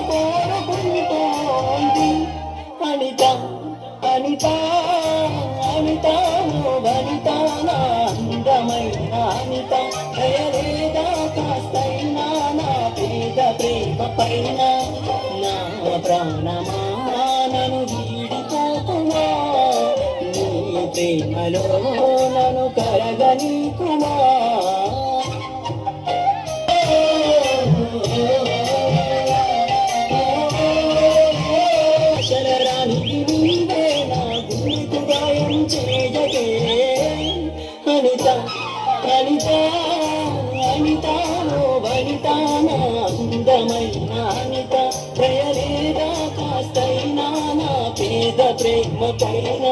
కోరుకుంటోంది అనిత అనిత అనిత వనిత అందమైన అనిత దయలేదా కాస్తైనా నా పేద ప్రేమ పైన నా ప్రాణమా నన్ను వీడిపోకుమా నీ ప్రేమలో నన్ను కరగనీకుమా అనిత అనిత అనిత వనిత అందమైన అనిత దయలేదా కాస్తైనా నా పేద ప్రేమ పైన